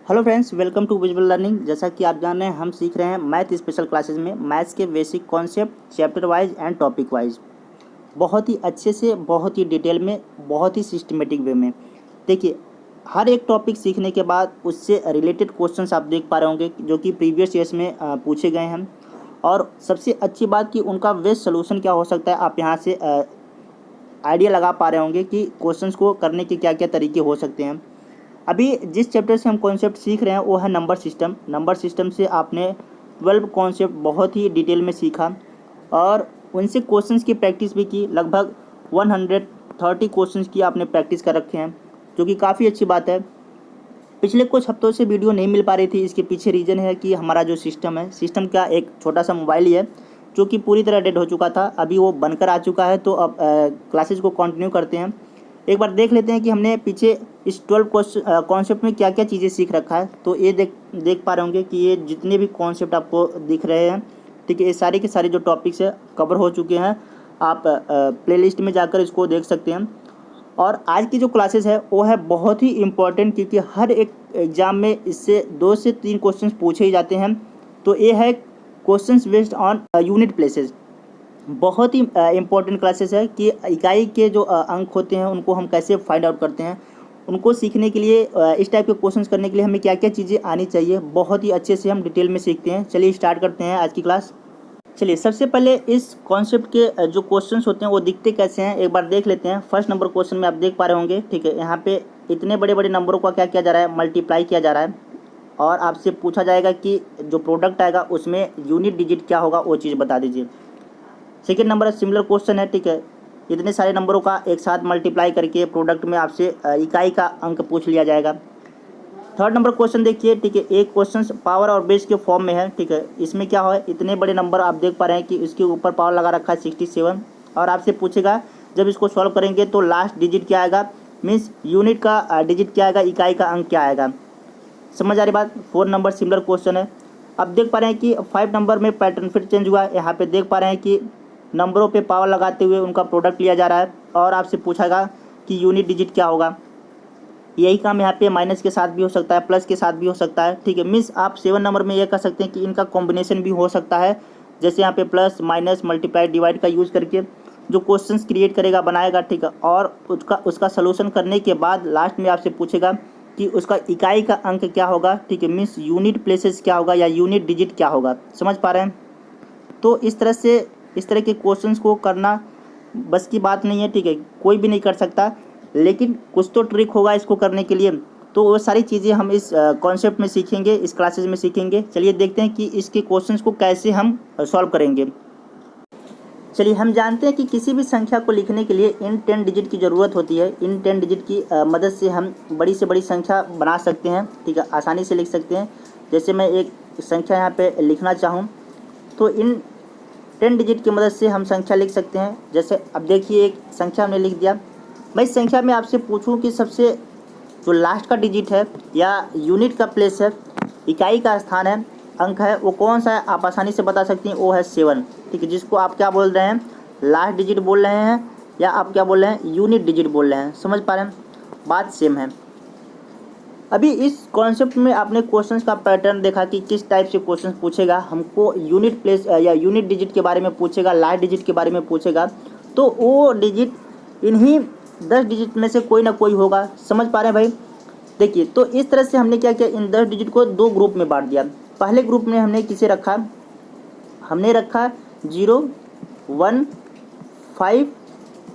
Hello friends, welcome to visual learning. जैसा कि आप जान रहे हैं, हम सीख रहे हैं मैथ स्पेशल क्लासेस में मैथ्स के basic concept chapter wise and topic wise, बहुत ही अच्छे से, बहुत ही डिटेल में, बहुत ही सिस्टमेटिक वे में। देखिए, हर एक टॉपिक सीखने के बाद उससे रिलेटेड क्वेश्चंस आप देख पा रहे होंगे जो कि प्रीवियस ईयर्स में पूछे गए हैं। और सबसे अच्छी बात कि उनका बेस्ट सोल्यूशन क्या हो सकता है, आप यहाँ से आइडिया लगा पा रहे होंगे कि क्वेश्चंस को करने के क्या क्या तरीके हो सकते हैं। अभी जिस चैप्टर से हम कॉन्सेप्ट सीख रहे हैं वो है नंबर सिस्टम। नंबर सिस्टम से आपने 12 कॉन्सेप्ट बहुत ही डिटेल में सीखा और उनसे क्वेश्चंस की प्रैक्टिस भी की। लगभग 130 क्वेश्चंस की आपने प्रैक्टिस कर रखे हैं, जो कि काफ़ी अच्छी बात है। पिछले कुछ हफ्तों से वीडियो नहीं मिल पा रही थी, इसके पीछे रीज़न है कि हमारा जो सिस्टम है, सिस्टम का एक छोटा सा मोबाइल ही है जो कि पूरी तरह डेड हो चुका था। अभी वो बनकर आ चुका है, तो अब क्लासेस को कंटिन्यू करते हैं। एक बार देख लेते हैं कि हमने पीछे इस 12 कॉन्सेप्ट में क्या क्या चीज़ें सीख रखा है। तो ये देख पा रहे होंगे कि ये जितने भी कॉन्सेप्ट आपको दिख रहे हैं, ठीक है, ये सारे के सारे जो टॉपिक्स है कवर हो चुके हैं। आप प्लेलिस्ट में जाकर इसको देख सकते हैं। और आज की जो क्लासेस है वो है बहुत ही इम्पोर्टेंट, क्योंकि हर एक एग्ज़ाम में इससे 2 से 3 क्वेश्चंस पूछे ही जाते हैं। तो ये है questions based on unit places. बहुत ही इम्पोर्टेंट क्लासेस है कि इकाई के जो अंक होते हैं उनको हम कैसे फाइंड आउट करते हैं। उनको सीखने के लिए, इस टाइप के क्वेश्चंस करने के लिए हमें क्या क्या चीज़ें आनी चाहिए, बहुत ही अच्छे से हम डिटेल में सीखते हैं। चलिए स्टार्ट करते हैं आज की क्लास। चलिए सबसे पहले इस कॉन्सेप्ट के जो क्वेश्चंस होते हैं वो दिखते कैसे हैं एक बार देख लेते हैं। फर्स्ट नंबर क्वेश्चन में आप देख पा रहे होंगे, ठीक है, यहाँ पे इतने बड़े बड़े नंबरों का क्या किया जा रहा है, मल्टीप्लाई किया जा रहा है। और आपसे पूछा जाएगा कि जो प्रोडक्ट आएगा उसमें यूनिट डिजिट क्या होगा, वो चीज़ बता दीजिए। सेकेंड नंबर सिमिलर क्वेश्चन है, ठीक है, इतने सारे नंबरों का एक साथ मल्टीप्लाई करके प्रोडक्ट में आपसे इकाई का अंक पूछ लिया जाएगा। थर्ड नंबर क्वेश्चन देखिए, ठीक है, एक क्वेश्चन पावर और बेस के फॉर्म में है, ठीक है। इसमें क्या है, इतने बड़े नंबर आप देख पा रहे हैं कि इसके ऊपर पावर लगा रखा है 67। और आपसे पूछेगा जब इसको सॉल्व करेंगे तो लास्ट डिजिट क्या आएगा, मीन्स यूनिट का डिजिट क्या आएगा, इकाई का अंक क्या आएगा। समझ आ रही बात। 4 नंबर सिमिलर क्वेश्चन है। अब देख पा रहे हैं कि 5 नंबर में पैटर्न फिर चेंज हुआ है। यहाँ पे देख पा रहे हैं कि नंबरों पे पावर लगाते हुए उनका प्रोडक्ट लिया जा रहा है और आपसे पूछागा कि यूनिट डिजिट क्या होगा। यही काम यहाँ पे माइनस के साथ भी हो सकता है, प्लस के साथ भी हो सकता है, ठीक है। मीन्स आप 7 नंबर में ये कह सकते हैं कि इनका कॉम्बिनेशन भी हो सकता है। जैसे यहाँ पे प्लस माइनस मल्टीप्लाई डिवाइड का यूज़ करके जो क्वेश्चंस क्रिएट करेगा, बनाएगा, ठीक है। और उसका सलूशन करने के बाद लास्ट में आपसे पूछेगा कि उसका इकाई का अंक क्या होगा, ठीक है, मीन्स यूनिट प्लेसेस क्या होगा या यूनिट डिजिट क्या होगा। समझ पा रहे हैं। तो इस तरह के क्वेश्चंस को करना बस की बात नहीं है, ठीक है, कोई भी नहीं कर सकता, लेकिन कुछ तो ट्रिक होगा इसको करने के लिए। तो वो सारी चीज़ें हम इस कॉन्सेप्ट में सीखेंगे, इस क्लासेस में सीखेंगे। चलिए देखते हैं कि इसके क्वेश्चंस को कैसे हम सॉल्व करेंगे। चलिए, हम जानते हैं कि किसी भी संख्या को लिखने के लिए इन 10 डिजिट की ज़रूरत होती है। इन 10 डिजिट की मदद से हम बड़ी से बड़ी संख्या बना सकते हैं, ठीक है, आसानी से लिख सकते हैं। जैसे मैं एक संख्या यहाँ पे लिखना चाहूँ तो इन 10 डिजिट की मदद से हम संख्या लिख सकते हैं। जैसे अब देखिए, एक संख्या हमने लिख दिया। मैं इस संख्या में आपसे पूछूं कि सबसे जो लास्ट का डिजिट है या यूनिट का प्लेस है, इकाई का स्थान है, अंक है, वो कौन सा है, आप आसानी से बता सकती हैं, वो है 7, ठीक है। जिसको आप क्या बोल रहे हैं, लास्ट डिजिट बोल रहे हैं या आप क्या बोल रहे हैं, यूनिट डिजिट बोल रहे हैं। समझ पा रहे हैं, बात सेम है। अभी इस कॉन्सेप्ट में आपने क्वेश्चंस का पैटर्न देखा कि किस टाइप से क्वेश्चंस पूछेगा। हमको यूनिट प्लेस या यूनिट डिजिट के बारे में पूछेगा, लास्ट डिजिट के बारे में पूछेगा, तो वो डिजिट इन्हीं 10 डिजिट में से कोई ना कोई होगा। समझ पा रहे हैं भाई। देखिए, तो इस तरह से हमने क्या किया, इन 10 डिजिट को 2 ग्रुप में बांट दिया। पहले ग्रुप में हमने किसे रखा, हमने रखा 0, 1, 5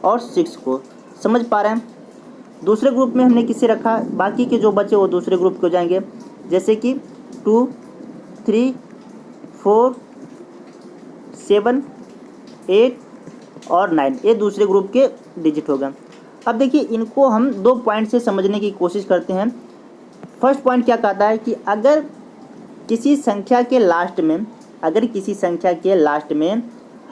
और 6 को। समझ पा रहे हैं। दूसरे ग्रुप में हमने किसे रखा, बाकी के जो बचे वो दूसरे ग्रुप के हो जाएंगे, जैसे कि 2, 3, 4, 7, 8 और 9, ये दूसरे ग्रुप के डिजिट हो गए। अब देखिए, इनको हम 2 पॉइंट से समझने की कोशिश करते हैं। फर्स्ट पॉइंट क्या कहता है कि अगर किसी संख्या के लास्ट में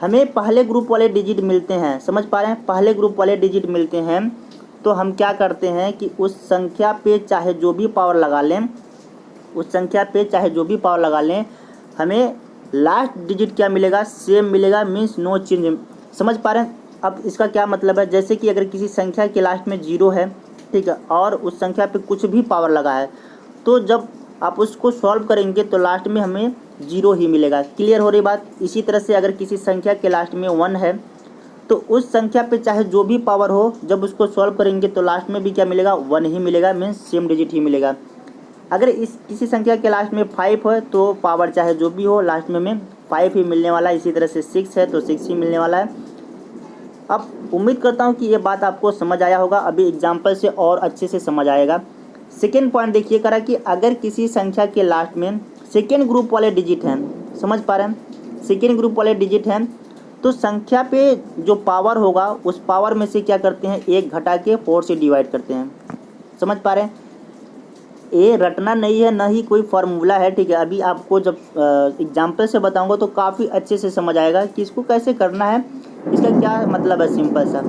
हमें पहले ग्रुप वाले डिजिट मिलते हैं, समझ पा रहे हैं, पहले ग्रुप वाले डिजिट मिलते हैं, तो हम क्या करते हैं कि उस संख्या पे चाहे जो भी पावर लगा लें, हमें लास्ट डिजिट क्या मिलेगा, सेम मिलेगा, मीन्स नो चेंज। समझ पा रहे हैं। अब इसका क्या मतलब है, जैसे कि अगर किसी संख्या के लास्ट में 0 है, ठीक है, और उस संख्या पे कुछ भी पावर लगा है, तो जब आप उसको सॉल्व करेंगे तो लास्ट में हमें 0 ही मिलेगा। क्लियर हो रही बात। इसी तरह से अगर किसी संख्या के लास्ट में 1 है तो उस संख्या पे चाहे जो भी पावर हो, जब उसको सॉल्व करेंगे तो लास्ट में भी क्या मिलेगा, 1 ही मिलेगा, मीन्स सेम डिजिट ही मिलेगा। अगर इस किसी संख्या के लास्ट में 5 है तो पावर चाहे जो भी हो लास्ट में हमें 5 ही मिलने वाला है। इसी तरह से 6 है तो 6 ही मिलने वाला है। अब उम्मीद करता हूँ कि ये बात आपको समझ आया होगा। अभी एग्जाम्पल से और अच्छे से समझ आएगा। सेकेंड पॉइंट देखिए करा कि अगर किसी संख्या के लास्ट में सेकेंड ग्रुप वाले डिजिट हैं, समझ पा रहे हैं, सेकेंड ग्रुप वाले डिजिट हैं, तो संख्या पे जो पावर होगा उस पावर में से क्या करते हैं, 1 घटा के 4 से डिवाइड करते हैं। समझ पा रहे हैं। ये रटना नहीं है, ना ही कोई फार्मूला है, ठीक है। अभी आपको जब एग्जाम्पल से बताऊंगा तो काफ़ी अच्छे से समझ आएगा कि इसको कैसे करना है, इसका क्या मतलब है। सिंपल सा,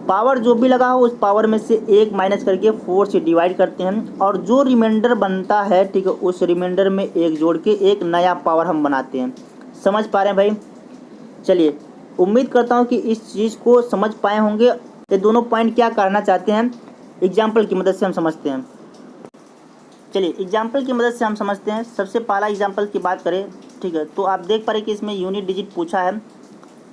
पावर जो भी लगा हो उस पावर में से 1 माइनस करके 4 से डिवाइड करते हैं और जो रिमाइंडर बनता है, ठीक है, उस रिमाइंडर में 1 जोड़ के एक नया पावर हम बनाते हैं। समझ पा रहे हैं भाई। चलिए, उम्मीद करता हूँ कि इस चीज़ को समझ पाए होंगे। ये दोनों पॉइंट क्या करना चाहते हैं एग्जाम्पल की मदद से हम समझते हैं। चलिए, एग्जाम्पल की मदद से हम समझते हैं। सबसे पहला एग्जाम्पल की बात करें, ठीक है, तो आप देख पा रहे कि इसमें यूनिट डिजिट पूछा है।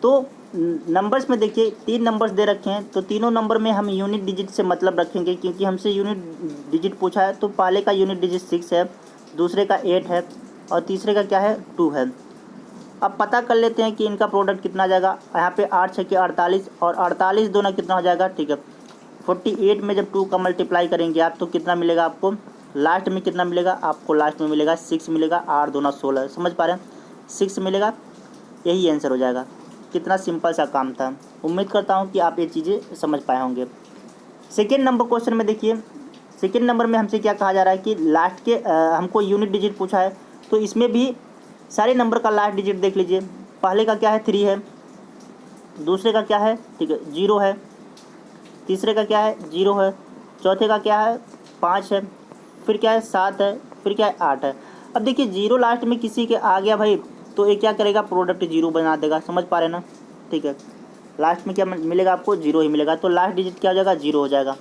तो नंबर्स में देखिए 3 नंबर्स दे रखे हैं, तो तीनों नंबर में हम यूनिट डिजिट से मतलब रखेंगे क्योंकि हमसे यूनिट डिजिट पूछा है। तो पहले का यूनिट डिजिट 6 है, दूसरे का 8 है और तीसरे का क्या है, 2 है। अब पता कर लेते हैं कि इनका प्रोडक्ट कितना आ जाएगा। यहाँ पे 8 6 के 48 और 48 दोनों कितना हो जाएगा, ठीक है, 48 में जब 2 का मल्टीप्लाई करेंगे आप तो कितना मिलेगा आपको, लास्ट में कितना मिलेगा आपको, लास्ट में मिलेगा 6 मिलेगा, 8 दूना 16। समझ पा रहे हैं, 6 मिलेगा, यही आंसर हो जाएगा। कितना सिंपल सा काम था। उम्मीद करता हूँ कि आप ये चीज़ें समझ पाए होंगे। सेकेंड नंबर क्वेश्चन में देखिए, सेकेंड नंबर में हमसे क्या कहा जा रहा है कि लास्ट के हमको यूनिट डिजिट पूछा है। तो इसमें भी सारे नंबर का लास्ट डिजिट देख लीजिए। पहले का क्या है, 3 है, दूसरे का क्या है, ठीक है, 0 है, तीसरे का क्या है, 0 है, चौथे का क्या है, 5 है, फिर क्या है, 7 है, फिर क्या है, 8 है। अब देखिए 0 लास्ट में किसी के आ गया भाई तो ये क्या करेगा, प्रोडक्ट 0 बना देगा। समझ पा रहे हैं ना, ठीक है, लास्ट में क्या मिलेगा आपको, 0 ही मिलेगा। तो लास्ट डिजिट क्या हो जाएगा, 0 हो जाएगा।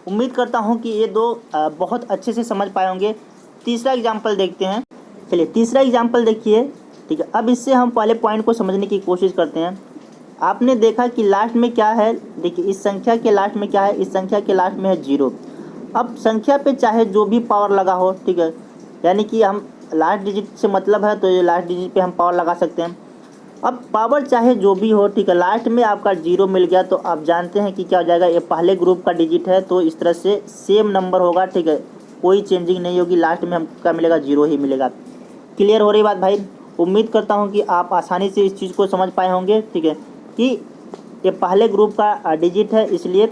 उम्मीद करता हूँ कि ये दो बहुत अच्छे से समझ पाए होंगे। तीसरा एग्जाम्पल देखते हैं। चलिए, तीसरा एग्जाम्पल देखिए, ठीक है। अब इससे हम पहले पॉइंट को समझने की कोशिश करते हैं। आपने देखा कि लास्ट में क्या है, देखिए इस संख्या के लास्ट में क्या है, इस संख्या के लास्ट में है 0। अब संख्या पे चाहे जो भी पावर लगा हो, ठीक है, यानी कि हम लास्ट डिजिट से मतलब है तो ये लास्ट डिजिट पे हम पावर लगा सकते हैं। अब पावर चाहे जो भी हो, ठीक है, लास्ट में आपका 0 मिल गया तो आप जानते हैं कि क्या हो जाएगा, ये पहले ग्रुप का डिजिट है तो इस तरह से सेम नंबर होगा, ठीक है, कोई चेंजिंग नहीं होगी। लास्ट में हमको क्या मिलेगा, 0 ही मिलेगा। क्लियर हो रही बात भाई। उम्मीद करता हूँ कि आप आसानी से इस चीज़ को समझ पाए होंगे, ठीक है, कि ये पहले ग्रुप का डिजिट है, इसलिए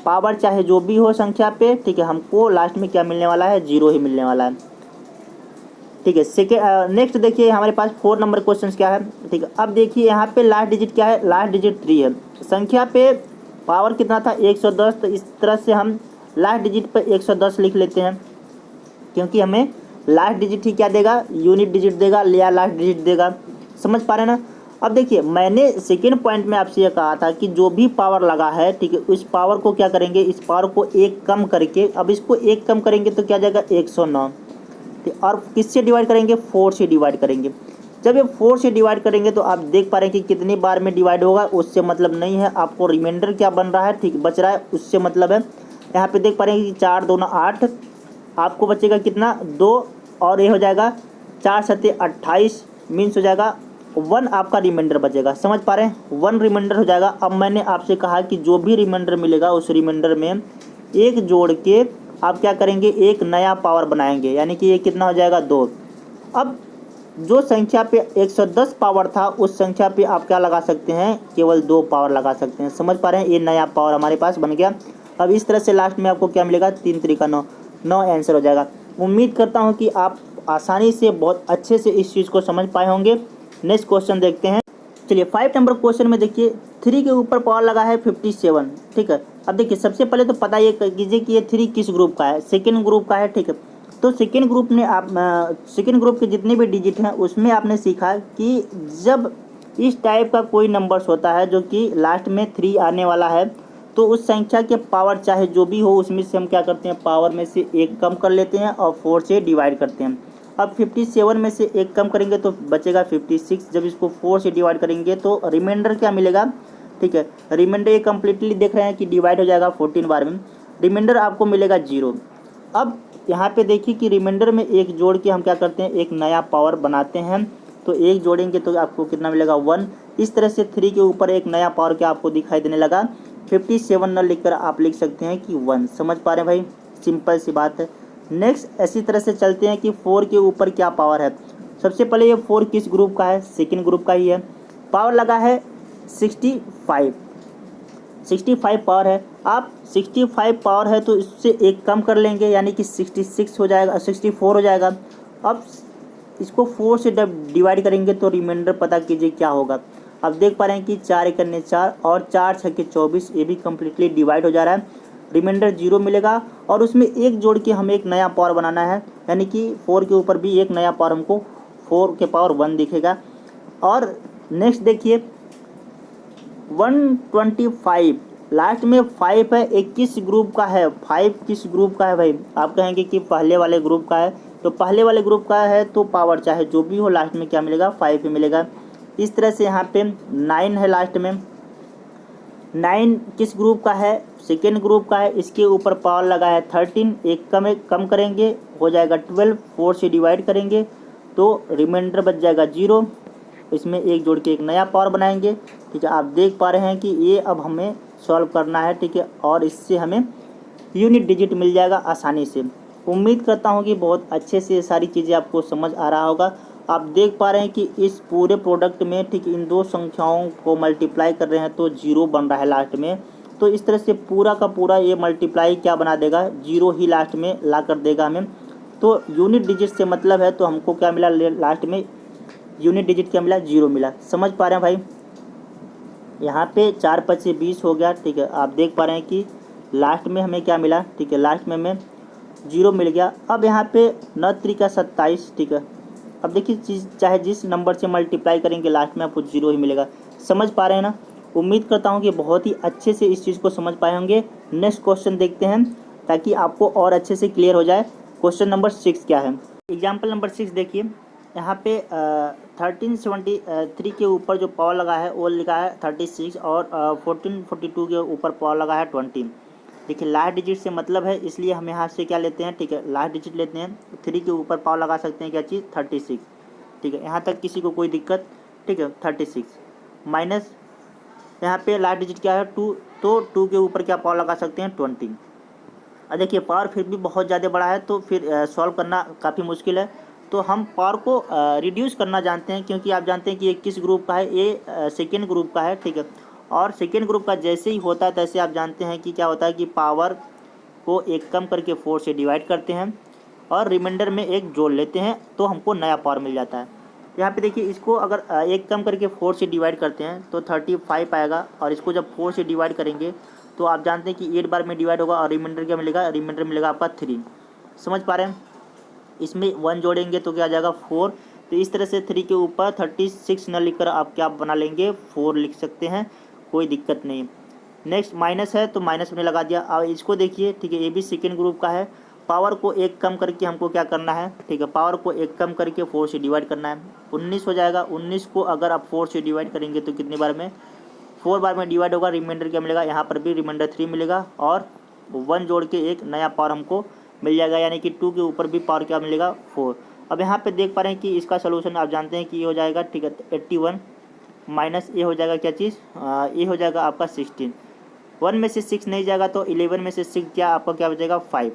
पावर चाहे जो भी हो संख्या पे, ठीक है, हमको लास्ट में क्या मिलने वाला है, 0 ही मिलने वाला है, ठीक है। नेक्स्ट देखिए हमारे पास 4 नंबर क्वेश्चन क्या है, ठीक है। अब देखिए यहाँ पे लास्ट डिजिट क्या है, लास्ट डिजिट 3 है। संख्या पे पावर कितना था, 110, तो इस तरह से हम लास्ट डिजिट पे 110 लिख लेते हैं क्योंकि हमें लास्ट डिजिट ही क्या देगा, यूनिट डिजिट देगा या लास्ट डिजिट देगा। समझ पा रहे हैं ना। अब देखिए मैंने सेकेंड पॉइंट में आपसे ये कहा था कि जो भी पावर लगा है, ठीक है, उस पावर को क्या करेंगे, इस पावर को 1 कम करके, अब इसको 1 कम करेंगे तो क्या जाएगा, 109, और किससे डिवाइड करेंगे, 4 से डिवाइड करेंगे। जब ये 4 से डिवाइड करेंगे तो आप देख पा रहे हैं कि कितनी बार में डिवाइड होगा, उससे मतलब नहीं है, आपको रिमाइंडर क्या बन रहा है, ठीक बच रहा है, उससे मतलब है। यहाँ पे देख पा रहे हैं कि 4 दूना 8, आपको बचेगा कितना, 2, और ये हो जाएगा 4 7 28, मीन्स हो जाएगा 1 आपका रिमाइंडर बचेगा। समझ पा रहे हैं, 1 रिमाइंडर हो जाएगा। अब मैंने आपसे कहा कि जो भी रिमाइंडर मिलेगा उस रिमाइंडर में 1 जोड़ के आप क्या करेंगे, एक नया पावर बनाएंगे, यानी कि ये कितना हो जाएगा, 2। अब जो संख्या पे 110 पावर था उस संख्या पे आप क्या लगा सकते हैं, केवल 2 पावर लगा सकते हैं। समझ पा रहे हैं, ये नया पावर हमारे पास बन गया। अब इस तरह से लास्ट में आपको क्या मिलेगा, 3 3 9, 9 आंसर हो जाएगा। उम्मीद करता हूँ कि आप आसानी से बहुत अच्छे से इस चीज़ को समझ पाए होंगे। नेक्स्ट क्वेश्चन देखते हैं। चलिए 5 नंबर क्वेश्चन में देखिए 3 के ऊपर पावर लगा है 57, ठीक है। अब देखिए सबसे पहले तो पता ये कीजिए कि ये 3 किस ग्रुप का है, सेकेंड ग्रुप का है, ठीक है। तो सेकेंड ग्रुप ने आप सेकेंड ग्रुप के जितने भी डिजिट हैं उसमें आपने सीखा कि जब इस टाइप का कोई नंबर्स होता है जो कि लास्ट में 3 आने वाला है तो उस संख्या के पावर चाहे जो भी हो उसमें से हम क्या करते हैं, पावर में से एक कम कर लेते हैं और 4 से डिवाइड करते हैं। अब 57 में से एक कम करेंगे तो बचेगा 56। जब इसको 4 से डिवाइड करेंगे तो रिमाइंडर क्या मिलेगा, ठीक है, रिमाइंडर ये कम्प्लीटली देख रहे हैं कि डिवाइड हो जाएगा 14 बार में, रिमाइंडर आपको मिलेगा 0। अब यहाँ पे देखिए कि रिमाइंडर में एक जोड़ के हम क्या करते हैं, एक नया पावर बनाते हैं। तो एक जोड़ेंगे तो आपको कितना मिलेगा, 1। इस तरह से 3 के ऊपर एक नया पावर क्या आपको दिखाई देने लगा, 57 न लिखकर आप लिख सकते हैं कि 1। समझ पा रहे हैं भाई, सिंपल सी बात है। नेक्स्ट इसी तरह से चलते हैं कि 4 के ऊपर क्या पावर है। सबसे पहले ये 4 किस ग्रुप का है, सेकेंड ग्रुप का ही है। पावर लगा है 65 पावर है। आप 65 पावर है तो इससे एक कम कर लेंगे यानी कि 66 हो जाएगा, 64 हो जाएगा। अब इसको 4 से डिवाइड करेंगे तो रिमाइंडर पता कीजिए क्या होगा। अब देख पा रहे हैं कि 4 एकन्ने 4 और 4 छक्के 24, ये भी कम्प्लीटली डिवाइड हो जा रहा है, रिमाइंडर 0 मिलेगा। और उसमें एक जोड़ के हमें एक नया पावर बनाना है, यानी कि 4 के ऊपर भी एक नया पावर हमको 4 के पावर 1 दिखेगा। और नेक्स्ट देखिए 125, लास्ट में 5 है, 21 ग्रुप का है। 5 किस ग्रुप का है भाई, आप कहेंगे कि पहले वाले ग्रुप का है, तो पहले वाले ग्रुप का है तो पावर चाहे जो भी हो लास्ट में क्या मिलेगा, 5 ही मिलेगा। इस तरह से यहाँ पे 9 है, लास्ट में 9 किस ग्रुप का है, सेकेंड ग्रुप का है। इसके ऊपर पावर लगा है 13, एक कम करेंगे हो जाएगा 12, 4 से डिवाइड करेंगे तो रिमाइंडर बच जाएगा 0। इसमें एक जोड़ के एक नया पावर बनाएंगे, ठीक है। आप देख पा रहे हैं कि ये अब हमें सॉल्व करना है, ठीक है, और इससे हमें यूनिट डिजिट मिल जाएगा आसानी से। उम्मीद करता हूँ कि बहुत अच्छे से ये सारी चीज़ें आपको समझ आ रहा होगा। आप देख पा रहे हैं कि इस पूरे प्रोडक्ट में, ठीक, इन दो संख्याओं को मल्टीप्लाई कर रहे हैं तो 0 बन रहा है लास्ट में। तो इस तरह से पूरा का पूरा ये मल्टीप्लाई क्या बना देगा, 0 ही लास्ट में ला कर देगा हमें। तो यूनिट डिजिट से मतलब है, तो हमको क्या मिला लास्ट में, यूनिट डिजिट क्या मिला, 0 मिला। समझ पा रहे हैं भाई, यहाँ पे 4 5 से 20 हो गया, ठीक है। आप देख पा रहे हैं कि लास्ट में हमें क्या मिला, ठीक है, लास्ट में हमें 0 मिल गया। अब यहाँ पे 9 त्रिका 27, ठीक है। अब देखिए चाहे जिस नंबर से मल्टीप्लाई करेंगे लास्ट में आपको 0 ही मिलेगा। समझ पा रहे हैं ना। उम्मीद करता हूँ कि बहुत ही अच्छे से इस चीज़ को समझ पाए होंगे। नेक्स्ट क्वेश्चन देखते हैं ताकि आपको और अच्छे से क्लियर हो जाए। क्वेश्चन नंबर 6 क्या है, एग्जाम्पल नंबर 6 देखिए। यहाँ पे 1373 के ऊपर जो पावर लगा है वो लिखा है 36 और 1442 के ऊपर पावर लगा है 20। देखिए लास्ट डिजिट से मतलब है, इसलिए हम यहाँ से क्या लेते हैं, ठीक है, लास्ट डिजिट लेते हैं। 3 के ऊपर पावर लगा सकते हैं क्या चीज़, 36, ठीक है। यहाँ तक किसी को कोई दिक्कत, ठीक है। 36 माइनस यहाँ पे लास्ट डिजिट क्या है 2, तो 2 के ऊपर क्या पावर लगा सकते हैं 20। और देखिए पावर फिर भी बहुत ज़्यादा बड़ा है तो फिर सॉल्व करना काफ़ी मुश्किल है। तो हम पावर को रिड्यूस करना जानते हैं, क्योंकि आप जानते हैं कि ये किस ग्रुप का है, ये सेकेंड ग्रुप का है, ठीक है। और सेकेंड ग्रुप का जैसे ही होता है तैसे आप जानते हैं कि क्या होता है कि पावर को एक कम करके 4 से डिवाइड करते हैं और रिमाइंडर में एक जोड़ लेते हैं तो हमको नया पावर मिल जाता है। यहाँ पे देखिए इसको अगर एक कम करके 4 से डिवाइड करते हैं तो 35 आएगा, और इसको जब 4 से डिवाइड करेंगे तो आप जानते हैं कि 8 बार में डिवाइड होगा और रिमाइंडर क्या मिलेगा, रिमाइंडर मिलेगा आपका 3। समझ पा रहे हैं। इसमें 1 जोड़ेंगे तो क्या आ जाएगा 4। तो इस तरह से 3 के ऊपर 36 न लिखकर आप क्या बना लेंगे, 4 लिख सकते हैं, कोई दिक्कत नहीं। नेक्स्ट माइनस है तो माइनस में लगा दिया। अब इसको देखिए, ठीक है, ये भी सेकेंड ग्रुप का है। पावर को एक कम करके हमको क्या करना है, ठीक है, पावर को एक कम करके 4 से डिवाइड करना है, 19 हो जाएगा। 19 को अगर आप 4 से डिवाइड करेंगे तो कितनी बार में, 4 बार में डिवाइड होगा। रिमाइंडर क्या मिलेगा, यहाँ पर भी रिमाइंडर 3 मिलेगा और 1 जोड़ के एक नया पावर हमको मिल जाएगा, यानी कि 2 के ऊपर भी पावर क्या मिलेगा, 4। अब यहाँ पे देख पा रहे हैं कि इसका सोल्यूशन आप जानते हैं कि ये हो जाएगा, ठीक है, 81 माइनस ये हो जाएगा क्या चीज़, ये हो जाएगा आपका 16। 1 में से 6 नहीं जाएगा तो 11 में से 6 क्या आपका क्या बचेगा 5।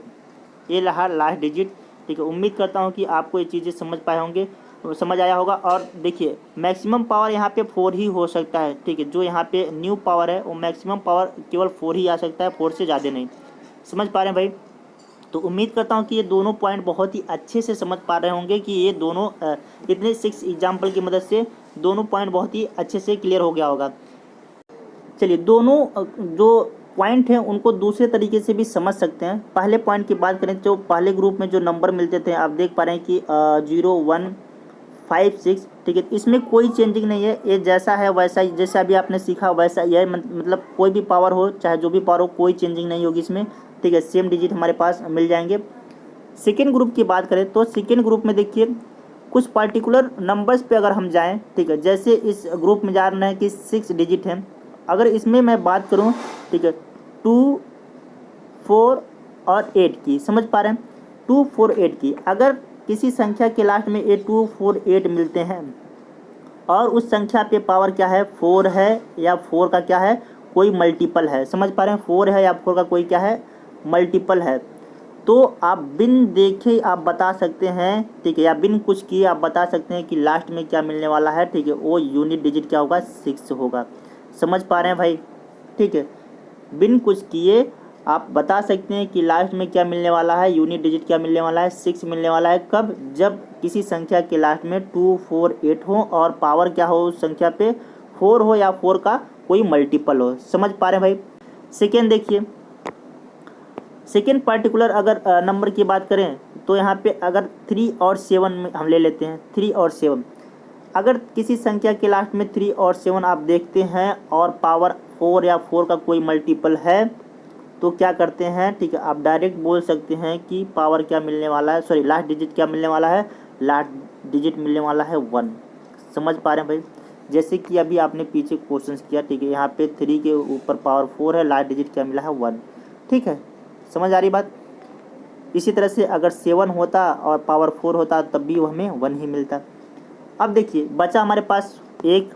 ये रहा लास्ट डिजिट, ठीक है। उम्मीद करता हूँ कि आपको ये चीज़ें समझ पाए होंगे, समझ आया होगा। और देखिए मैक्सिमम पावर यहाँ पे 4 ही हो सकता है, ठीक है। जो यहाँ पे न्यू पावर है वो मैक्सिमम पावर केवल 4 ही आ सकता है, 4 से ज़्यादा नहीं। समझ पा रहे हैं भाई। तो उम्मीद करता हूँ कि ये दोनों पॉइंट बहुत ही अच्छे से समझ पा रहे होंगे कि ये दोनों इतने 6 एग्जाम्पल की मदद से दोनों पॉइंट बहुत ही अच्छे से क्लियर हो गया होगा। चलिए दोनों जो पॉइंट हैं उनको दूसरे तरीके से भी समझ सकते हैं। पहले पॉइंट की बात करें तो पहले ग्रुप में जो नंबर मिलते थे आप देख पा रहे हैं कि 0 1 5 6, ठीक है। इसमें कोई चेंजिंग नहीं है, ये जैसा है वैसा ही, जैसा अभी आपने सीखा वैसा ही है, मतलब कोई भी पावर हो चाहे जो भी पावर हो कोई चेंजिंग नहीं होगी इसमें, ठीक है। सेम डिजिट हमारे पास मिल जाएंगे। सेकेंड ग्रुप की बात करें तो सेकेंड ग्रुप में देखिए कुछ पार्टिकुलर नंबर्स पे अगर हम जाएं, ठीक है, जैसे इस ग्रुप में जान रहे हैं कि 6 डिजिट हैं। अगर इसमें मैं बात करूं, ठीक है, 2 4 और 8 की, समझ पा रहे हैं, 2 4 8 की, अगर किसी संख्या के लास्ट में 2 4 8 मिलते हैं और उस संख्या पे पावर क्या है, 4 है, या 4 का क्या है, कोई मल्टीपल है, समझ पा रहे हैं, 4 है या 4 का कोई क्या है, मल्टीपल है, तो आप बिन देखे आप बता सकते हैं, ठीक है, या बिन कुछ किए आप बता सकते हैं कि लास्ट में क्या मिलने वाला है, ठीक है, वो यूनिट डिजिट क्या होगा, 6 होगा। समझ पा रहे हैं भाई, ठीक है। बिन कुछ किए आप बता सकते हैं कि लास्ट में क्या मिलने वाला है, यूनिट डिजिट क्या मिलने वाला है, 6 मिलने वाला है। कब? जब किसी संख्या के लास्ट में 2 4 8 हो और पावर क्या हो उस संख्या पे, 4 हो या 4 का कोई मल्टीपल हो। समझ पा रहे हैं भाई। सेकेंड देखिए, सेकेंड पार्टिकुलर अगर नंबर की बात करें तो यहाँ पे अगर 3 और 7 में हम ले लेते हैं, 3 और 7, अगर किसी संख्या के लास्ट में 3 और 7 आप देखते हैं और पावर 4 या 4 का कोई मल्टीपल है तो क्या करते हैं, ठीक है, आप डायरेक्ट बोल सकते हैं कि पावर क्या मिलने वाला है, सॉरी लास्ट डिजिट क्या मिलने वाला है, लास्ट डिजिट मिलने वाला है 1। समझ पा रहे हैं भाई। जैसे कि अभी आपने पीछे क्वेश्चंस किया, ठीक है, यहाँ पे 3 के ऊपर पावर 4 है, लास्ट डिजिट क्या मिला है, 1, ठीक है, समझ आ रही बात। इसी तरह से अगर 7 होता और पावर 4 होता तब भी वो हमें 1 ही मिलता। अब देखिए बचा हमारे पास 1,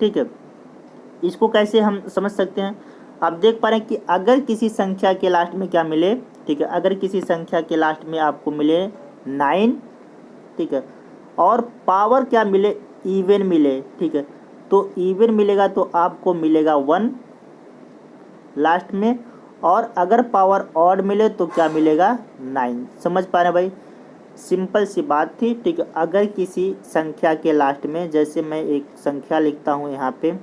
ठीक है, इसको कैसे हम समझ सकते हैं। आप देख पा रहे हैं कि अगर किसी संख्या के लास्ट में क्या मिले, ठीक है, अगर किसी संख्या के लास्ट में आपको मिले 9, ठीक है, और पावर क्या मिले, इवन मिले, ठीक है, तो इवन मिलेगा तो आपको मिलेगा 1 लास्ट में, और अगर पावर ऑड मिले तो क्या मिलेगा, 9। समझ पा रहे हैं भाई, सिंपल सी बात थी, ठीक है। अगर किसी संख्या के लास्ट में, जैसे मैं एक संख्या लिखता हूँ यहाँ पे,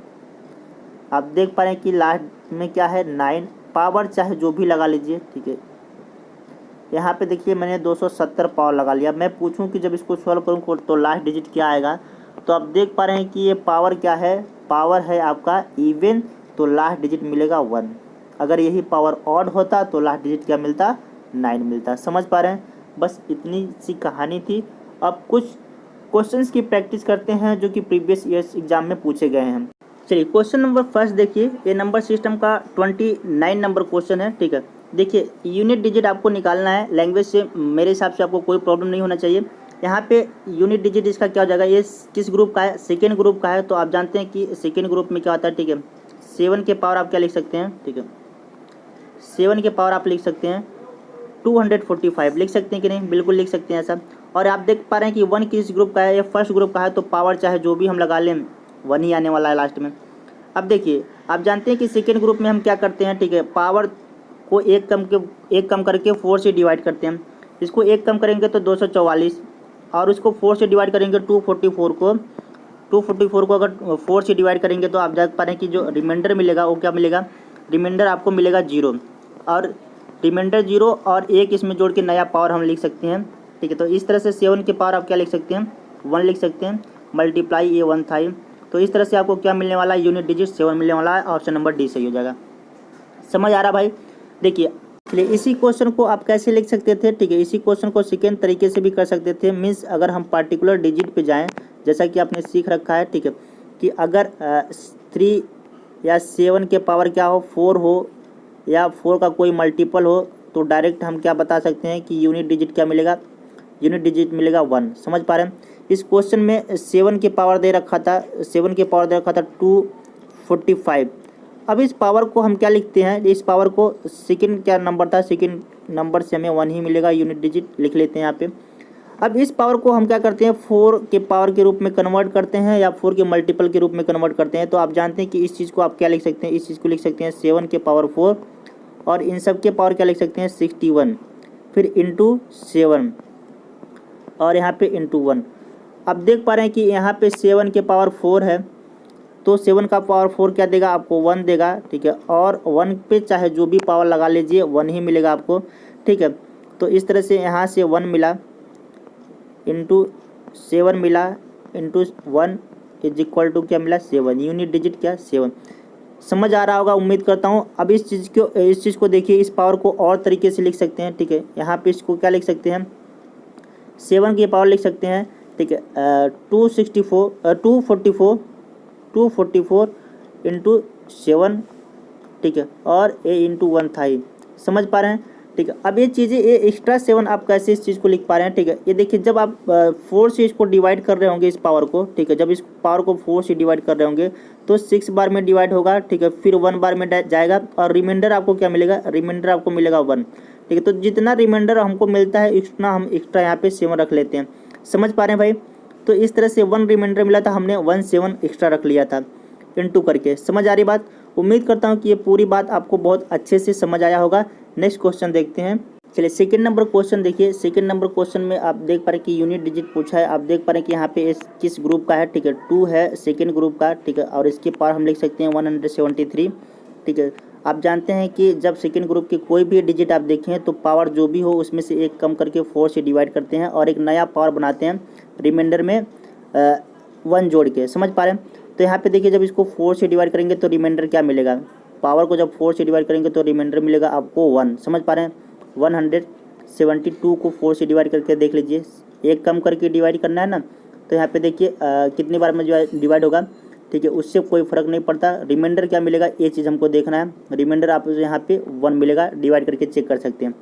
आप देख पा रहे हैं कि लास्ट में क्या है, 9, पावर चाहे जो भी लगा लीजिए, ठीक है। यहाँ पे देखिए मैंने 270 पावर लगा लिया। मैं पूछूं कि जब इसको सॉल्व करूँ तो लास्ट डिजिट क्या आएगा, तो आप देख पा रहे हैं कि ये पावर क्या है, पावर है आपका इवन, तो लास्ट डिजिट मिलेगा 1। अगर यही पावर ऑड होता तो लास्ट डिजिट क्या मिलता, 9 मिलता। समझ पा रहे हैं, बस इतनी सी कहानी थी। अब कुछ क्वेश्चंस की प्रैक्टिस करते हैं जो कि प्रीवियस ईयर्स एग्जाम में पूछे गए हैं। चलिए क्वेश्चन नंबर फर्स्ट देखिए, ये नंबर सिस्टम का 29 नंबर क्वेश्चन है, ठीक है। देखिए यूनिट डिजिट आपको निकालना है, लैंग्वेज से मेरे हिसाब से आपको कोई प्रॉब्लम नहीं होना चाहिए। यहाँ पे यूनिट डिजिट इसका क्या हो जाएगा, ये किस ग्रुप का है, सेकेंड ग्रुप का है, तो आप जानते हैं कि सेकेंड ग्रुप में क्या होता है, ठीक है। 7 के पावर आप क्या लिख सकते हैं, ठीक है, 7 के पावर आप लिख सकते हैं 245 लिख सकते हैं कि नहीं, बिल्कुल लिख सकते हैं ऐसा। और आप देख पा रहे हैं कि 1 किस ग्रुप का है, ये फर्स्ट ग्रुप का है, तो पावर चाहे जो भी हम लगा लें 1 ही आने वाला है लास्ट में। अब देखिए आप जानते हैं कि सेकेंड ग्रुप में हम क्या करते हैं, ठीक है, पावर को एक कम करके 4 से डिवाइड करते हैं। इसको 1 कम करेंगे तो 244, और उसको 4 से डिवाइड करेंगे 244 को अगर 4 से डिवाइड करेंगे तो आप देख पा रहे हैं कि जो रिमाइंडर मिलेगा वो क्या मिलेगा, रिमाइंडर आपको मिलेगा 0, और रिमाइंडर 0 और 1 इसमें जोड़ के नया पावर हम लिख सकते हैं, ठीक है। तो इस तरह से 7 के पावर आप क्या लिख सकते हैं, 1 लिख सकते हैं, मल्टीप्लाई ये 1 था। तो इस तरह से आपको क्या मिलने वाला है, यूनिट डिजिट 7 मिलने वाला है। ऑप्शन नंबर डी सही हो जाएगा। समझ आ रहा भाई। देखिए चलिए इसी क्वेश्चन को आप कैसे लिख सकते थे, ठीक है, इसी क्वेश्चन को सेकेंड तरीके से भी कर सकते थे। मीन्स अगर हम पार्टिकुलर डिजिट पे जाएं, जैसा कि आपने सीख रखा है, ठीक है, कि अगर 3 या 7 के पावर क्या हो, 4 हो या 4 का कोई मल्टीपल हो, तो डायरेक्ट हम क्या बता सकते हैं कि यूनिट डिजिट क्या मिलेगा, यूनिट डिजिट मिलेगा 1। समझ पा रहे हैं। इस क्वेश्चन में 7 के पावर दे रखा था, 7 के पावर दे रखा था 245। अब इस पावर को हम क्या लिखते हैं, इस पावर को सेकेंड क्या नंबर था, सेकेंड नंबर से हमें 1 ही मिलेगा, यूनिट डिजिट लिख लेते हैं यहाँ पे। अब इस पावर को हम क्या करते हैं, 4 के पावर के रूप में कन्वर्ट करते हैं या 4 के मल्टीपल के रूप में कन्वर्ट करते हैं। तो आप जानते हैं कि इस चीज़ को आप क्या लिख सकते हैं, इस चीज़ को लिख सकते हैं 7 के पावर 4, और इन सब के पावर क्या लिख सकते हैं 61, फिर इंटू 7 और यहाँ पे इंटू 1। अब देख पा रहे हैं कि यहाँ पे 7 के पावर 4 है, तो 7 का पावर 4 क्या देगा आपको, 1 देगा, ठीक है। और 1 पे चाहे जो भी पावर लगा लीजिए 1 ही मिलेगा आपको, ठीक है। तो इस तरह से यहाँ से 1 मिला, इंटू 7 मिला, इंटू 1 इज इक्वल टू क्या मिला 7, यूनिट डिजिट क्या 7। समझ आ रहा होगा उम्मीद करता हूँ। अब इस चीज़ को देखिए, इस पावर को और तरीके से लिख सकते हैं, ठीक है। यहाँ पे इसको क्या लिख सकते हैं, 7 की पावर लिख सकते हैं, ठीक है। 244 इंटू 7, ठीक है, और a इंटू 1 था ही। समझ पा रहे हैं, ठीक है। अब ये चीज़ें, ये एक्स्ट्रा 7 आप कैसे इस चीज़ को लिख पा रहे हैं, ठीक है। ये देखिए, जब आप 4 से इसको डिवाइड कर रहे होंगे इस पावर को, ठीक है, जब इस पावर को 4 से डिवाइड कर रहे होंगे तो 6 बार में डिवाइड होगा, ठीक है, फिर 1 बार में जाएगा और रिमाइंडर आपको क्या मिलेगा, रिमाइंडर आपको मिलेगा 1, ठीक है। तो जितना रिमाइंडर हमको मिलता है उतना हम एक्स्ट्रा यहाँ पे 7 रख लेते हैं। समझ पा रहे हैं भाई। तो इस तरह से 1 रिमाइंडर मिला था, हमने 1 7 एक्स्ट्रा रख लिया था इनटू करके। समझ आ रही बात। उम्मीद करता हूँ कि ये पूरी बात आपको बहुत अच्छे से समझ आया होगा। नेक्स्ट क्वेश्चन देखते हैं। चलिए सेकंड नंबर क्वेश्चन देखिए। सेकंड नंबर क्वेश्चन में आप देख पा रहे हैं कि यूनिट डिजिट पूछा है। आप देख पा रहे हैं कि यहाँ पे इस किस ग्रुप का है, ठीक है, 2 है सेकंड ग्रुप का, ठीक है, और इसके पावर हम लिख सकते हैं 173, ठीक है। आप जानते हैं कि जब सेकंड ग्रुप के कोई भी डिजिट आप देखें तो पावर जो भी हो उसमें से एक कम करके 4 से डिवाइड करते हैं और एक नया पावर बनाते हैं रिमाइंडर में 1 जोड़ के। समझ पा रहे हैं। तो यहाँ पे देखिए, जब इसको 4 से डिवाइड करेंगे तो रिमाइंडर क्या मिलेगा, पावर को जब 4 से डिवाइड करेंगे तो रिमाइंडर मिलेगा आपको 1। समझ पा रहे हैं। 172 को 4 से डिवाइड करके देख लीजिए, एक कम करके डिवाइड करना है ना, तो यहाँ पे देखिए कितनी बार में डिवाइड होगा, ठीक है, उससे कोई फ़र्क नहीं पड़ता। रिमाइंडर क्या मिलेगा ये चीज़ हमको देखना है। रिमाइंडर आप यहाँ पे 1 मिलेगा, डिवाइड करके चेक कर सकते हैं।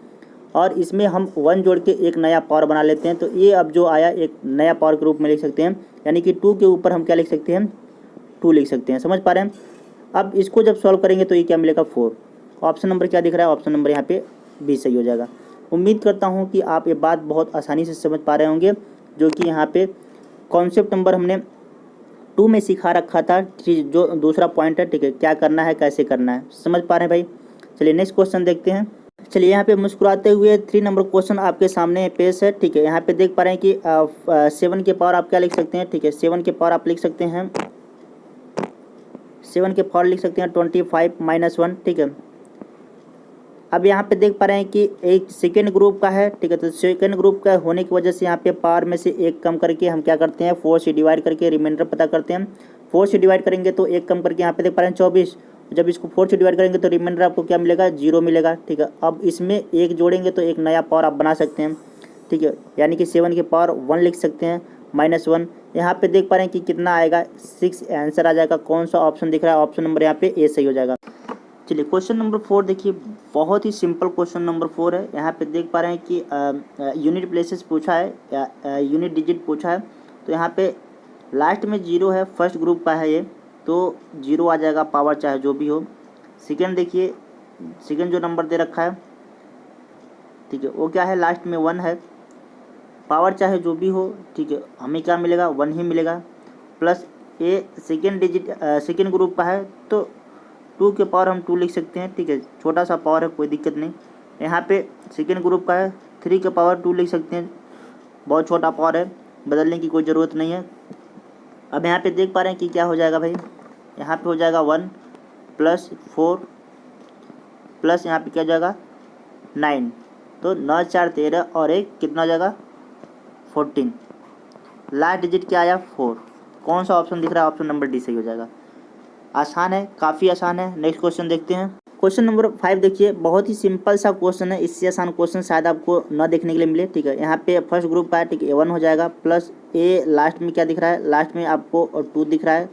और इसमें हम 1 जोड़ के एक नया पावर बना लेते हैं, तो ये अब जो आया एक नया पावर के रूप में लिख सकते हैं, यानी कि 2 के ऊपर हम क्या लिख सकते हैं, 2 लिख सकते हैं। समझ पा रहे हैं। अब इसको जब सॉल्व करेंगे तो ये क्या मिलेगा 4। ऑप्शन नंबर क्या दिख रहा है, ऑप्शन नंबर यहाँ पे बी सही हो जाएगा। उम्मीद करता हूँ कि आप ये बात बहुत आसानी से समझ पा रहे होंगे, जो कि यहाँ पे कॉन्सेप्ट नंबर हमने 2 में सिखा रखा था, जो दूसरा पॉइंट है, ठीक है, क्या करना है कैसे करना है। समझ पा रहे हैं भाई। चलिए नेक्स्ट क्वेश्चन देखते हैं। चलिए यहाँ पे मुस्कुराते हुए 3 नंबर क्वेश्चन आपके सामने पेश है, ठीक है। यहाँ पे देख पा रहे हैं कि 7 के पावर आप क्या लिख सकते हैं, ठीक है, 7 के पावर आप लिख सकते हैं, 7 के पावर लिख सकते हैं 25 - 1, ठीक है। अब यहाँ पे देख पा रहे हैं कि एक सेकेंड ग्रुप का है, ठीक है, तो सेकेंड ग्रुप का होने की वजह से यहाँ पे पावर में से एक कम करके हम क्या करते हैं, 4 से डिवाइड करके रिमाइंडर पता करते हैं। 4 से डिवाइड करेंगे तो एक कम करके यहाँ पे देख पा रहे हैं 24, जब इसको 4 से डिवाइड करेंगे तो रिमाइंडर आपको क्या मिलेगा, 0 मिलेगा, ठीक है। अब इसमें एक जोड़ेंगे तो एक नया पावर आप बना सकते हैं, ठीक है, यानी कि 7 के पावर 1 लिख सकते हैं -1। यहाँ पे देख पा रहे हैं कि कितना आएगा, 6 आंसर आ जाएगा। कौन सा ऑप्शन दिख रहा है, ऑप्शन नंबर यहाँ पे ए सही हो जाएगा। चलिए क्वेश्चन नंबर 4 देखिए, बहुत ही सिंपल क्वेश्चन नंबर 4 है। यहाँ पे देख पा रहे हैं कि यूनिट प्लेसेस पूछा है या यूनिट डिजिट पूछा है। तो यहाँ पे लास्ट में 0 है, फर्स्ट ग्रुप का है ये, तो 0 आ जाएगा पावर चाहे जो भी हो। सेकेंड देखिए, सेकेंड जो नंबर दे रखा है, ठीक है, वो क्या है, लास्ट में 1 है, पावर चाहे जो भी हो, ठीक है, हमें क्या मिलेगा, 1 ही मिलेगा। प्लस ए सेकेंड डिजिट सेकेंड ग्रुप का है, तो 2 के पावर हम 2 लिख सकते हैं, ठीक है, छोटा सा पावर है, कोई दिक्कत नहीं। यहाँ पे सेकेंड ग्रुप का है, 3 के पावर 2 लिख सकते हैं, बहुत छोटा पावर है, बदलने की कोई ज़रूरत नहीं है। अब यहाँ पे देख पा रहे हैं कि क्या हो जाएगा भाई, यहाँ पे हो जाएगा 1 + 4 प्लस यहाँ पे क्या हो जाएगा 9, तो 9 4 13 और एक कितना हो जाएगा 14। लास्ट डिजिट क्या आया 4। कौन सा ऑप्शन दिख रहा है, ऑप्शन नंबर डी सही हो जाएगा। आसान है, काफ़ी आसान है। नेक्स्ट क्वेश्चन देखते हैं। क्वेश्चन नंबर 5 देखिए, बहुत ही सिंपल सा क्वेश्चन है, इससे आसान क्वेश्चन शायद आपको न देखने के लिए मिले, ठीक है। यहाँ पे फर्स्ट ग्रुप का है, ठीक है, A1 हो जाएगा, प्लस ए लास्ट में क्या दिख रहा है, लास्ट में आपको 2 दिख रहा है,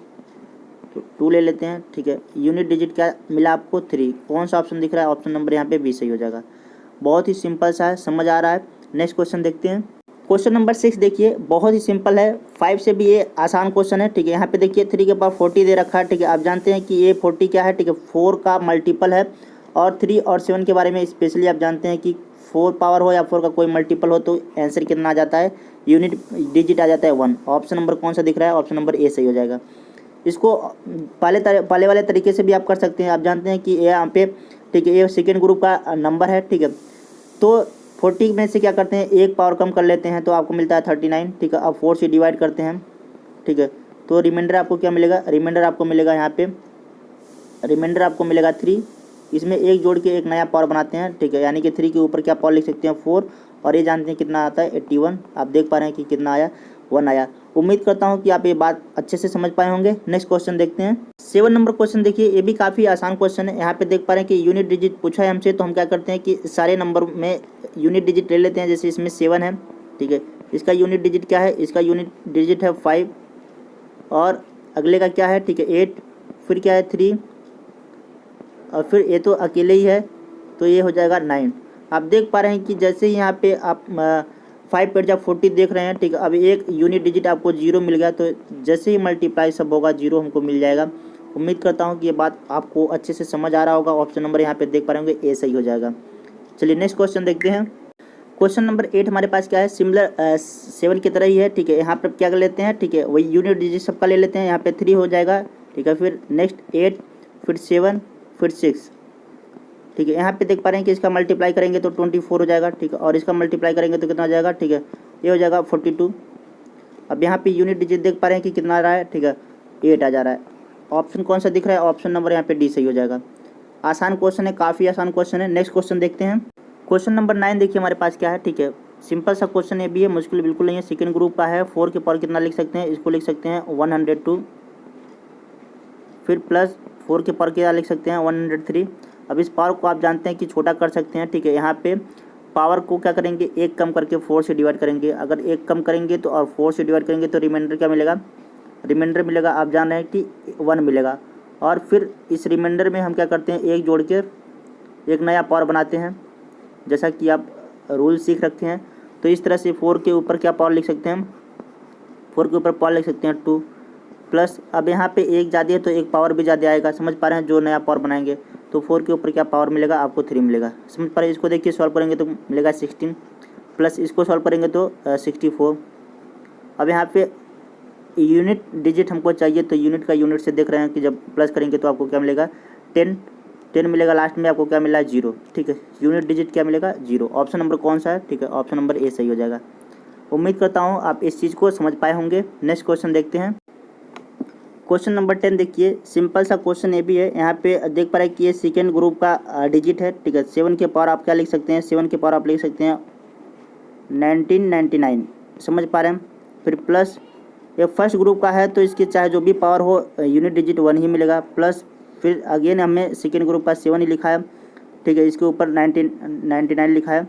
तो 2 ले लेते हैं, ठीक है। यूनिट डिजिट क्या मिला आपको 3। कौन सा ऑप्शन दिख रहा है, ऑप्शन नंबर यहाँ पे बी सही हो जाएगा। बहुत ही सिंपल सा है, समझ आ रहा है। नेक्स्ट क्वेश्चन देखते हैं। क्वेश्चन नंबर 6 देखिए, बहुत ही सिंपल है, 5 से भी ये आसान क्वेश्चन है, ठीक है। यहाँ पे देखिए 3 के पावर 40 दे रखा है, ठीक है। आप जानते हैं कि ये 40 क्या है, ठीक है, 4 का मल्टीपल है। और 3 और 7 के बारे में स्पेशली आप जानते हैं कि 4 पावर हो या 4 का कोई मल्टीपल हो तो आंसर कितना आ जाता है, यूनिट डिजिट आ जाता है 1। ऑप्शन नंबर कौन सा दिख रहा है, ऑप्शन नंबर ए सही हो जाएगा। इसको पहले वाले तरीके से भी आप कर सकते हैं। आप जानते हैं कि ये यहाँ पे, ठीक है, ये सेकेंड ग्रुप का नंबर है, ठीक है, तो 40 में से क्या करते हैं, एक पावर कम कर लेते हैं तो आपको मिलता है 39, ठीक है। अब 4 से डिवाइड करते हैं, ठीक है, तो रिमाइंडर आपको क्या मिलेगा, रिमाइंडर आपको मिलेगा यहाँ पे, रिमाइंडर आपको मिलेगा 3, इसमें एक जोड़ के एक नया पावर बनाते हैं, ठीक है। यानी कि 3 के ऊपर क्या पावर लिख सकते हैं 4, और ये जानते हैं कितना आता है 81। आप देख पा रहे हैं कि कितना आया 1 आया। उम्मीद करता हूँ कि आप ये बात अच्छे से समझ पाए होंगे। नेक्स्ट क्वेश्चन देखते हैं। 7 नंबर क्वेश्चन देखिए, ये भी काफ़ी आसान क्वेश्चन है। यहाँ पे देख पा रहे हैं कि यूनिट डिजिट पूछा है हमसे, तो हम क्या करते हैं कि सारे नंबर में यूनिट डिजिट ले लेते हैं। जैसे इसमें 7 है, ठीक है, इसका यूनिट डिजिट क्या है, इसका यूनिट डिजिट है 5, और अगले का क्या है, ठीक है 8, फिर क्या है 3, और फिर ये तो अकेले ही है, तो ये हो जाएगा 9। आप देख पा रहे हैं कि जैसे ही यहाँ पे आप 5 पर जब 40 देख रहे हैं, ठीक है, अब एक यूनिट डिजिट आपको 0 मिल गया, तो जैसे ही मल्टीप्लाई सब होगा 0 हमको मिल जाएगा। उम्मीद करता हूँ कि ये बात आपको अच्छे से समझ आ रहा होगा। ऑप्शन नंबर यहाँ पे देख पा रहे होंगे ए सही हो जाएगा। चलिए नेक्स्ट क्वेश्चन देखते हैं। क्वेश्चन नंबर 8 हमारे पास क्या है, सिमिलर 7 की तरह ही है, ठीक है। यहाँ पर क्या कर लेते हैं, ठीक है, वही यूनिट डिजिट सबका ले लेते हैं। यहाँ पे 3 हो जाएगा, ठीक है, फिर नेक्स्ट 8, फिर 7, फिर 6, ठीक है। यहाँ पे देख पा रहे हैं कि इसका मल्टीप्लाई करेंगे तो 24 हो जाएगा, ठीक है, और इसका मल्टीप्लाई करेंगे तो कितना हो जाएगा, ठीक है, ये हो जाएगा 42। अब यहाँ पे यूनिट डिजिट देख पा रहे हैं कि कितना आ रहा है, ठीक है, 8 आ जा रहा है। ऑप्शन कौन सा दिख रहा है, ऑप्शन नंबर यहाँ पे डी सही हो जाएगा। आसान क्वेश्चन है, काफ़ी आसान क्वेश्चन है। नेक्स्ट क्वेश्चन देखते हैं। क्वेश्चन नंबर 9 देखिए हमारे पास क्या है, ठीक है, सिंपल सा क्वेश्चन है, भी है, मुश्किल बिल्कुल नहीं है। सेकेंड ग्रुप का है। 4 के पावर कितना लिख सकते हैं, इसको लिख सकते हैं 102, फिर प्लस 4 के पावर क्या लिख सकते हैं 103। अब इस पावर को आप जानते हैं कि छोटा कर सकते हैं, ठीक है। यहाँ पे पावर को क्या करेंगे, एक कम करके 4 से डिवाइड करेंगे। अगर एक कम करेंगे तो और 4 से डिवाइड करेंगे तो रिमाइंडर क्या मिलेगा, रिमाइंडर मिलेगा, आप जान रहे हैं कि 1 मिलेगा। और फिर इस रिमाइंडर में हम क्या करते हैं, एक जोड़ के एक नया पावर बनाते हैं, जैसा कि आप रूल सीख रखे हैं। तो इस तरह से 4 के ऊपर क्या पावर लिख सकते हैं हम, 4 के ऊपर पावर लिख सकते हैं 2, प्लस अब यहाँ पे एक ज़्यादा है तो एक पावर भी ज़्यादा आएगा, समझ पा रहे हैं। जो नया पावर बनाएंगे तो 4 के ऊपर क्या पावर मिलेगा, आपको 3 मिलेगा, समझ पा रहे हैं। इसको देखिए सॉल्व करेंगे तो मिलेगा 16, प्लस इसको सॉल्व करेंगे तो 64। अब यहाँ पे यूनिट डिजिट हमको चाहिए, तो यूनिट का यूनिट से देख रहे हैं कि जब प्लस करेंगे तो आपको क्या मिलेगा 10 मिलेगा। लास्ट में आपको क्या मिला है 0, ठीक है। यूनिट डिजिट क्या मिलेगा 0। ऑप्शन नंबर कौन सा है, ठीक है, ऑप्शन नंबर ए सही हो जाएगा। उम्मीद करता हूँ आप इस चीज़ को समझ पाए होंगे। नेक्स्ट क्वेश्चन देखते हैं। क्वेश्चन नंबर 10 देखिए, सिंपल सा क्वेश्चन ये भी है। यहाँ पे देख पा रहे हैं कि ये सेकेंड ग्रुप का डिजिट है, ठीक है। 7 के पावर आप क्या लिख सकते हैं, 7 के पावर आप लिख सकते हैं 1999, समझ पा रहे हैं। फिर प्लस ये फर्स्ट ग्रुप का है, तो इसके चाहे जो भी पावर हो यूनिट डिजिट 1 ही मिलेगा। प्लस फिर अगेन हमें सेकेंड ग्रुप का 7 ही लिखा है, ठीक है, इसके ऊपर 1999 लिखा है।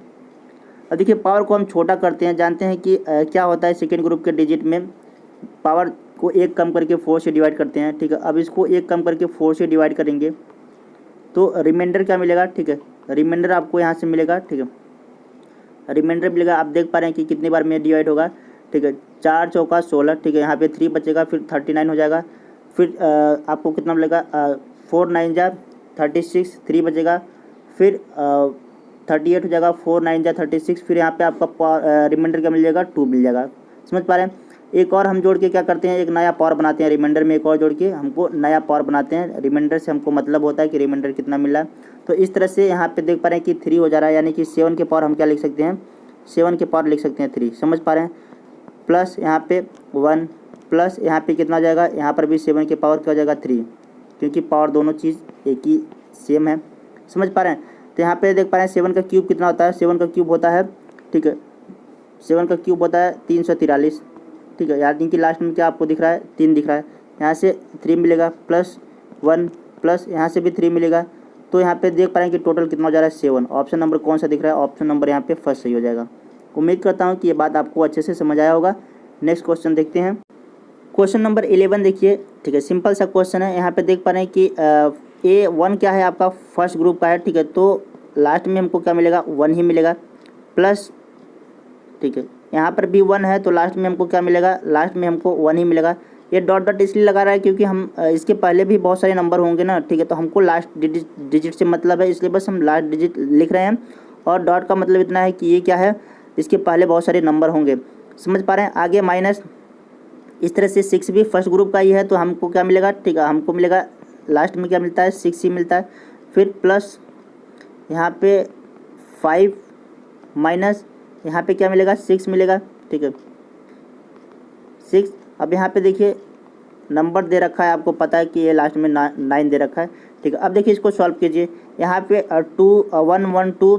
अब देखिए पावर को हम छोटा करते हैं, जानते हैं कि क्या होता है सेकेंड ग्रुप के डिजिट में, पावर को एक कम करके 4 से डिवाइड करते हैं, ठीक है। अब इसको एक कम करके 4 से डिवाइड करेंगे तो रिमाइंडर क्या मिलेगा, ठीक है, रिमाइंडर आपको यहाँ से मिलेगा, ठीक है, रिमाइंडर मिलेगा। आप देख पा रहे हैं कि कितनी बार में डिवाइड होगा, ठीक है, 4 चौका 16, ठीक है, यहाँ पे 3 बचेगा, फिर 39 हो जाएगा। फिर आपको कितना मिलेगा 4 9 जा 36, 3 बचेगा, फिर 38 हो जाएगा, 4 9 जा 36, फिर यहाँ पे आपका रिमाइंडर क्या मिल जाएगा 2 मिल जाएगा, समझ पा रहे हैं। एक और हम जोड़ के क्या करते हैं, एक नया पावर बनाते हैं रिमाइंडर में, एक और जोड़ के हमको नया पावर बनाते हैं। रिमाइंडर से हमको मतलब होता है कि रिमाइंडर कितना मिला है। तो इस तरह से यहाँ पे देख पा रहे हैं कि 3 हो जा रहा है, यानी कि 7 के पावर हम क्या लिख सकते हैं, 7 के पावर लिख सकते हैं 3, समझ पा रहे हैं। प्लस यहाँ पे 1, प्लस यहाँ पे कितना हो जाएगा, यहाँ पर भी 7 के पावर क्या हो जाएगा 3, क्योंकि पावर दोनों चीज़ एक ही सेम है, समझ पा रहे हैं। तो यहाँ पे देख पा रहे हैं 7 का क्यूब कितना होता है, 7 का क्यूब होता है, ठीक है, 7 का क्यूब होता है 343, ठीक है। यानी कि लास्ट में क्या आपको दिख रहा है 3 दिख रहा है, यहाँ से 3 मिलेगा, प्लस 1, प्लस यहाँ से भी 3 मिलेगा। तो यहाँ पे देख पा रहे हैं कि टोटल कितना हो जा रहा है 7। ऑप्शन नंबर कौन सा दिख रहा है, ऑप्शन नंबर यहाँ पे फर्स्ट सही हो जाएगा। उम्मीद करता हूँ कि ये बात आपको अच्छे से समझ आया होगा। नेक्स्ट क्वेश्चन देखते हैं। क्वेश्चन नंबर 11 देखिए, ठीक है, सिंपल सा क्वेश्चन है। यहाँ पे देख पा रहे हैं कि A1 क्या है, आपका फर्स्ट ग्रुप का है, ठीक है, तो लास्ट में हमको क्या मिलेगा 1 ही मिलेगा, प्लस, ठीक है, यहाँ पर भी 1 है तो लास्ट में हमको क्या मिलेगा, लास्ट में हमको 1 ही मिलेगा। ये डॉट डॉट इसलिए लगा रहा है क्योंकि हम इसके पहले भी बहुत सारे नंबर होंगे ना, ठीक है, तो हमको लास्ट डिजिट से मतलब है, इसलिए बस हम लास्ट डिजिट लिख रहे हैं। और डॉट का मतलब इतना है कि ये क्या है, इसके पहले बहुत सारे नंबर होंगे, समझ पा रहे हैं। आगे माइनस, इस तरह से 6 भी फर्स्ट ग्रुप का ही है, तो हमको क्या मिलेगा, ठीक है, हमको मिलेगा लास्ट में क्या मिलता है 6 ही मिलता है। फिर प्लस यहाँ पे 5 माइनस यहाँ पे क्या मिलेगा 6 मिलेगा, ठीक है, 6। अब यहाँ पे देखिए नंबर दे रखा है, आपको पता है कि ये लास्ट में 9 दे रखा है। ठीक है, अब देखिए इसको सॉल्व कीजिए। यहाँ पे 2 1 1 2,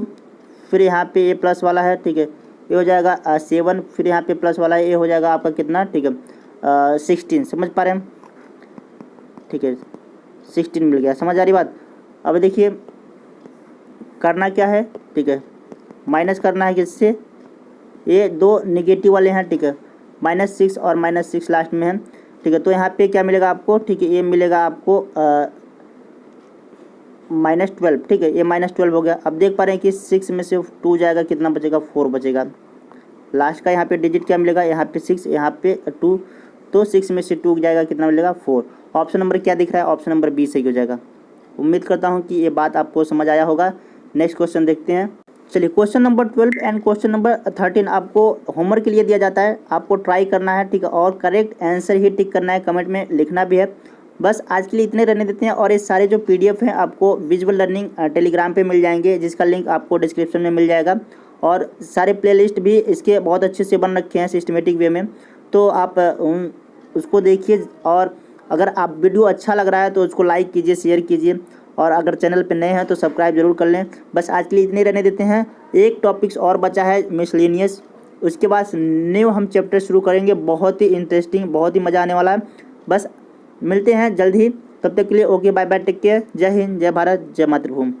फिर यहाँ पे ये प्लस वाला है। ठीक है, ये हो जाएगा 7, फिर यहाँ पे प्लस वाला है, ये हो जाएगा आपका कितना? ठीक है 16। समझ पा रहे हैं? ठीक है 16 मिल गया। समझ आ रही बात? अब देखिए करना क्या है, ठीक है माइनस करना है किससे? ये दो निगेटिव वाले हैं। ठीक है -6 और -6 लास्ट में है। ठीक है, तो यहाँ पे क्या मिलेगा आपको? ठीक है, ये मिलेगा आपको -12। ठीक है, ये -12 हो गया। अब देख पा रहे हैं कि 6 में से 2 जाएगा, कितना बचेगा? 4 बचेगा। लास्ट का यहाँ पे डिजिट क्या मिलेगा? यहाँ पे 6, यहाँ पे 2, तो 6 में से 2 जाएगा, कितना मिलेगा? 4। ऑप्शन नंबर क्या दिख रहा है? ऑप्शन नंबर बी सही हो जाएगा। उम्मीद करता हूँ कि ये बात आपको समझ आया होगा। नेक्स्ट क्वेश्चन देखते हैं। चलिए, question number 12 and question number 13 आपको होमवर्क के लिए दिया जाता है। आपको ट्राई करना है, ठीक है, और करेक्ट आंसर ही टिक करना है, कमेंट में लिखना भी है। बस आज के लिए इतने रहने देते हैं। और ये सारे जो PDF हैं आपको विजुअल लर्निंग टेलीग्राम पे मिल जाएंगे, जिसका लिंक आपको डिस्क्रिप्शन में मिल जाएगा। और सारे प्लेलिस्ट भी इसके बहुत अच्छे से बन रखे हैं सिस्टमेटिक वे में, तो आप उसको देखिए। और अगर आप वीडियो अच्छा लग रहा है तो उसको लाइक कीजिए, शेयर कीजिए, और अगर चैनल पे नए हैं तो सब्सक्राइब जरूर कर लें। बस आज के लिए इतने रहने देते हैं। एक टॉपिक्स और बचा है, मिसलेनियस। उसके बाद न्यू हम चैप्टर शुरू करेंगे, बहुत ही इंटरेस्टिंग, बहुत ही मज़ा आने वाला है। बस मिलते हैं जल्द ही, तब तक के लिए okay bye bye, take care. जय हिंद, जय भारत, जय मातृभूमि।